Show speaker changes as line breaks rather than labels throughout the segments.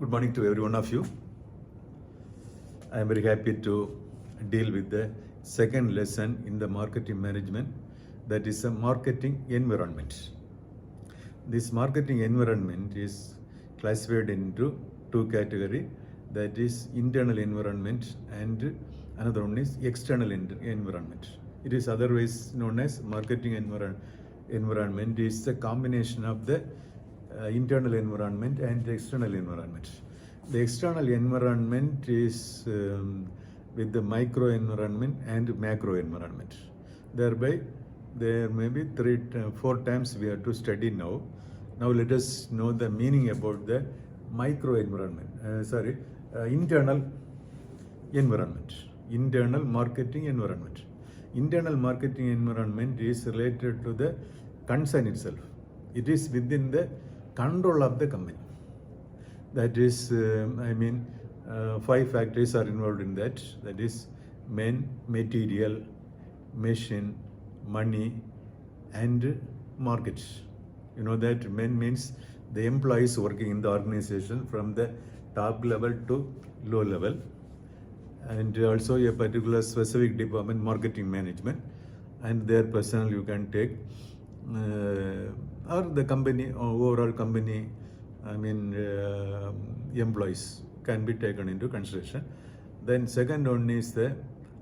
Good morning to every one of you. I am very happy to deal with the second lesson in the marketing management, that is a marketing environment. This marketing environment is classified into two categories, that is internal environment and another one is external environment. It is otherwise known as marketing environment is a combination of the internal environment and external environment. The external environment is with the micro environment and macro environment. Thereby, there may be four times we have to study now. Now let us know the meaning about the micro environment. Internal environment. Internal marketing environment. Internal marketing environment is related to the concern itself. It is within the control of the company. That is, five factors are involved in that. That is men, material, machine, money, and market. You know that men means the employees working in the organization from the top level to low level, and also a particular specific department, marketing management, and their personnel you can take, or the company, or overall company, employees can be taken into consideration. Then second one is the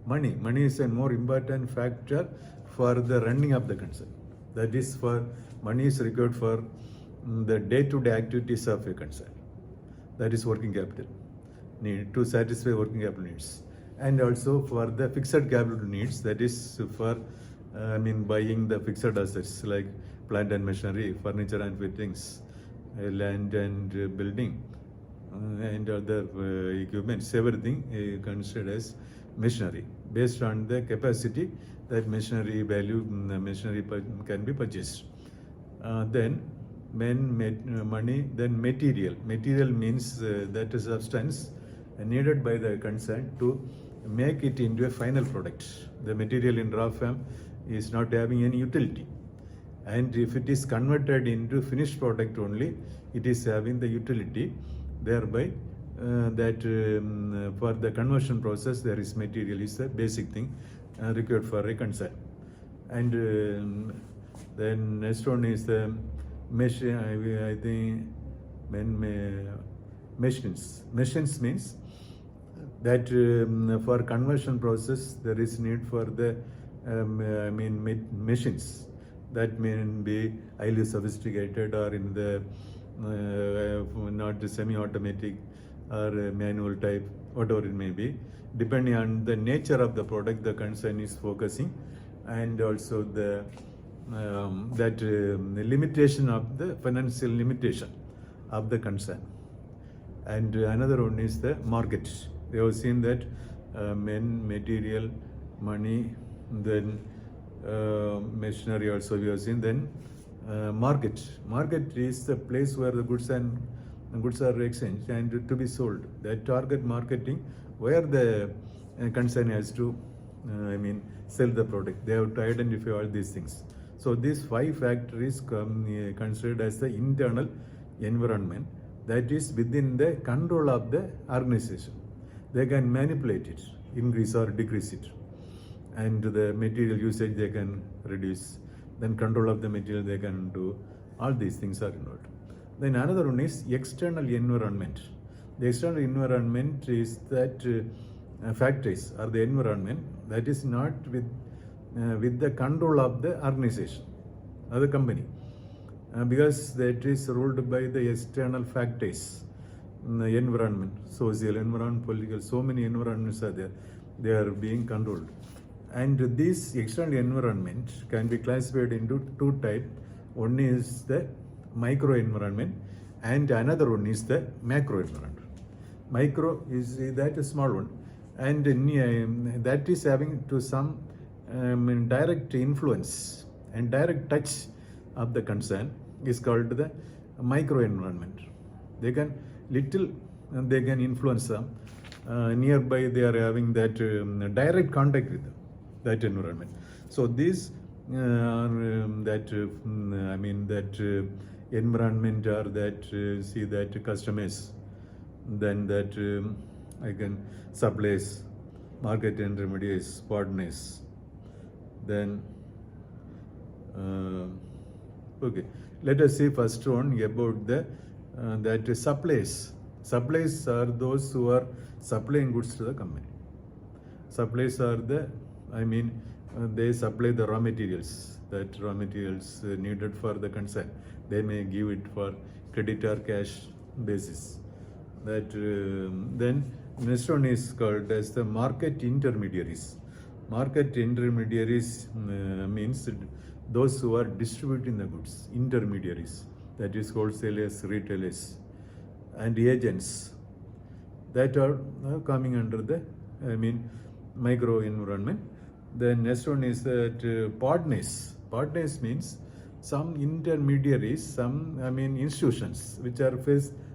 money. Money is a more important factor for the running of the concern. That is, for money is required for the day-to-day activities of a concern. That is working capital need to satisfy working capital needs, and also for the fixed capital needs. That is for buying the fixed assets like plant and machinery, furniture and fittings, land and building, and other equipments. Everything considered as machinery based on the capacity that machinery value machinery can be purchased. Then money, then material. Material means that is substance needed by the concern to make it into a final product. The material in raw form is not having any utility, and if it is converted into finished product only, it is having the utility. Thereby, for the conversion process, there is material is the basic thing required for a concern. And then next one is the machine. I think machines. Machines means that for conversion process there is need for the machines that may be highly sophisticated or in the not semi-automatic or manual type, whatever it may be, depending on the nature of the product the concern is focusing, and also the limitation of the financial limitation of the concern. And another one is the market. We have seen that men, material, money, then machinery also we have seen. Then market. Market is the place where the goods are exchanged and to be sold. That target marketing where the concern has to sell the product. They have to identify all these things. So these five factors considered as the internal environment that is within the control of the organization. They can manipulate it, increase or decrease it, and the material usage they can reduce. Then control of the material they can do. All these things are involved. Then another one is external environment. The external environment is that factors or the environment that is not with the control of the organization or the company, because that is ruled by the external factors. Environment, social environment, political, so many environments are there. They are being controlled. And this external environment can be classified into two types. One is the micro environment and another one is the macro environment. Micro is that a small one, and that is having to some direct influence and direct touch of the concern is called the micro environment. They can influence them. Nearby they are having that direct contact with them, that environment. So these environment or that see that customers then that I can supplies, market intermediaries, partners, then okay, let us see first one about the that supplies. Supplies are those who are supplying goods to the company. Supplies are they supply the raw materials, that raw materials needed for the concern. They may give it for credit or cash basis. That then next one is called as the market intermediaries. Market intermediaries means those who are distributing the goods, intermediaries, that is wholesalers, retailers, and agents, that are coming under the micro environment. The next one is that partners. Partners means some intermediaries, some institutions which are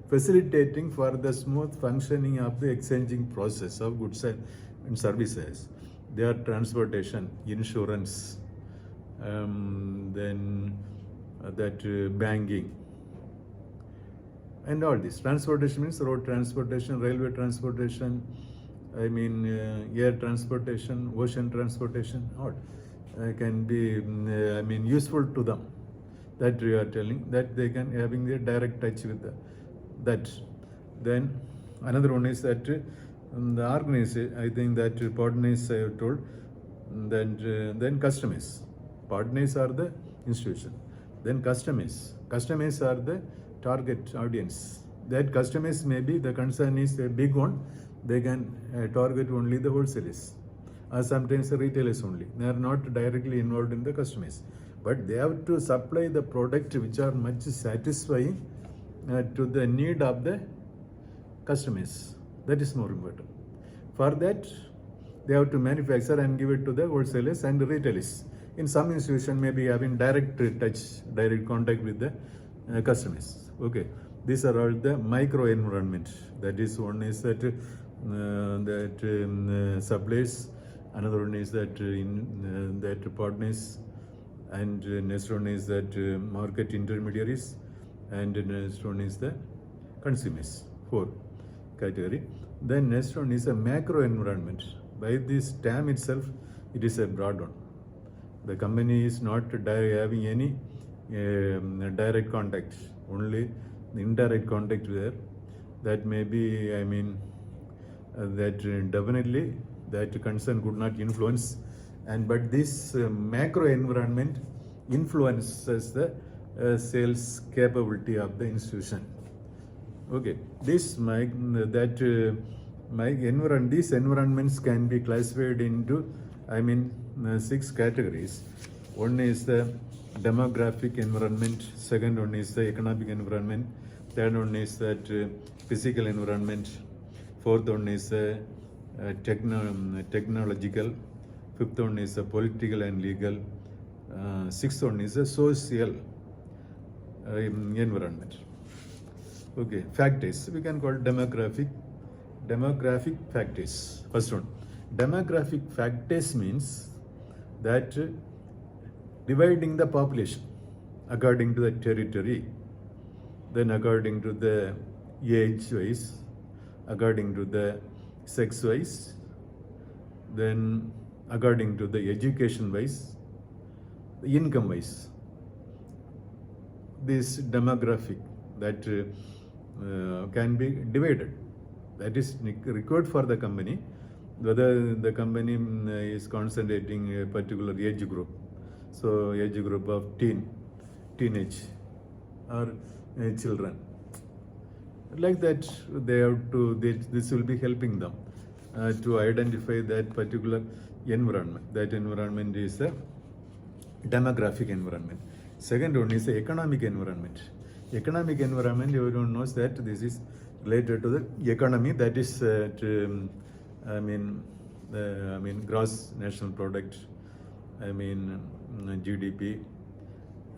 facilitating for the smooth functioning of the exchanging process of goods and services. They are transportation, insurance, then banking, and all this. Transportation means road transportation, railway transportation, air transportation, ocean transportation, all can be useful to them. That we are telling, that they can having a direct touch with that. Then another one is that the organization, I think that partners I have told, then customers. Partners are the institution. Then customers. Customers are the target audience. That customers may be, the concern is a big one, they can target only the wholesalers or sometimes the retailers only. They are not directly involved in the customers, but they have to supply the product which are much satisfying to the need of the customers. That is more important. For that, they have to manufacture and give it to the wholesalers and the retailers. In some institution, maybe having direct touch, direct contact with the customers. Okay, these are all the micro environment. That is, one is that supplies. Another one is that that partners, and next one is that market intermediaries, and next one is the consumers. 4 category. Then next one is a macro environment. By this term itself, it is a broad one. The company is not having any direct contact, only indirect contact there. That may be, that definitely that concern could not influence, but this macro environment influences the sales capability of the institution. Okay, these environments can be classified into 6 categories. One is the demographic environment, second one is the economic environment, third one is that physical environment, fourth one is the technological, fifth one is the political and legal, sixth one is the social environment. Okay, factors. We can call demographic factors. First one, demographic factors means that dividing the population according to the territory, then according to the age wise, according to the sex wise, then according to the education wise, the income wise. This demographic that can be divided. That is required for the company, whether the company is concentrating a particular age group. So age group of teenage or children. Like that, they have to. This will be helping them to identify that particular environment. That environment is the demographic environment. Second one is the economic environment. Economic environment, everyone knows that this is related to the economy. That is, gross national product. GDP.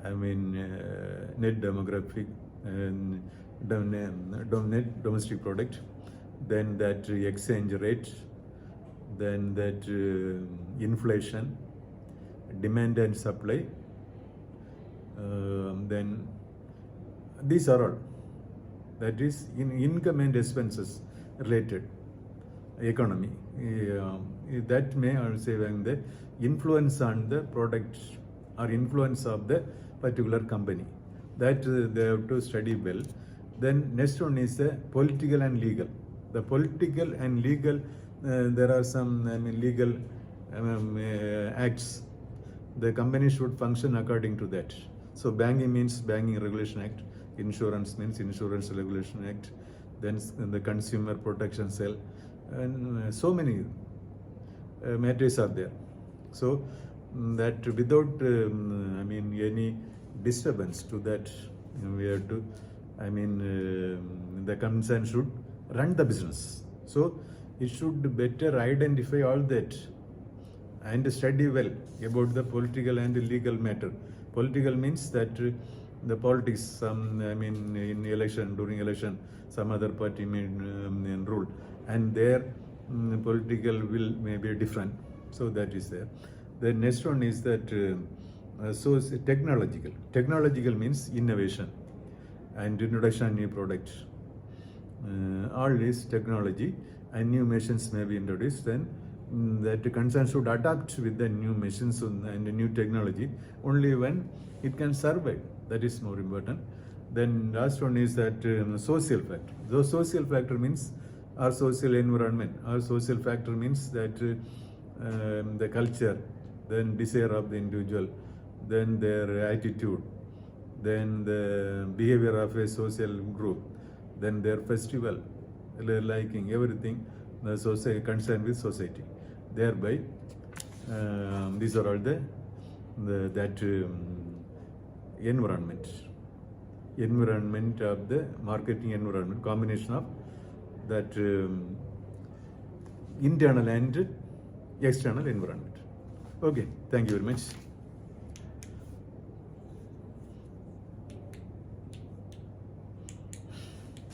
Net demographic, net domestic product. Then that exchange rate. Then that inflation, demand and supply. Then these are all. that is in income and expenses related economy. That may also having the influence on the product or influence of the particular company. That they have to study well. Then next one is the political and legal. The political and legal, there are some legal acts. The company should function according to that. So banking means Banking Regulation Act, insurance means Insurance Regulation Act, then the Consumer Protection Cell, and so many matters are there. So that without any disturbance to that, we have to the concern should run the business. So it should better identify all that and study well about the political and legal matter. Political means that the politics, in election, during election, some other party may rule, and their political will may be different. So that is there. The next one is that technological. Technological means innovation and introduction of new products. All this technology and new machines may be introduced. Then that concern should adapt with the new machines and the new technology only when it can survive. That is more important. Then last one is that social factor. The social factor means our social environment. Our social factor means that the culture, then desire of the individual, then their attitude, then the behavior of a social group, then their festival, their liking, everything, the society concerned with society. Thereby, these are all the environment of the marketing environment, combination of that internal and external environment. Okay, thank you very much.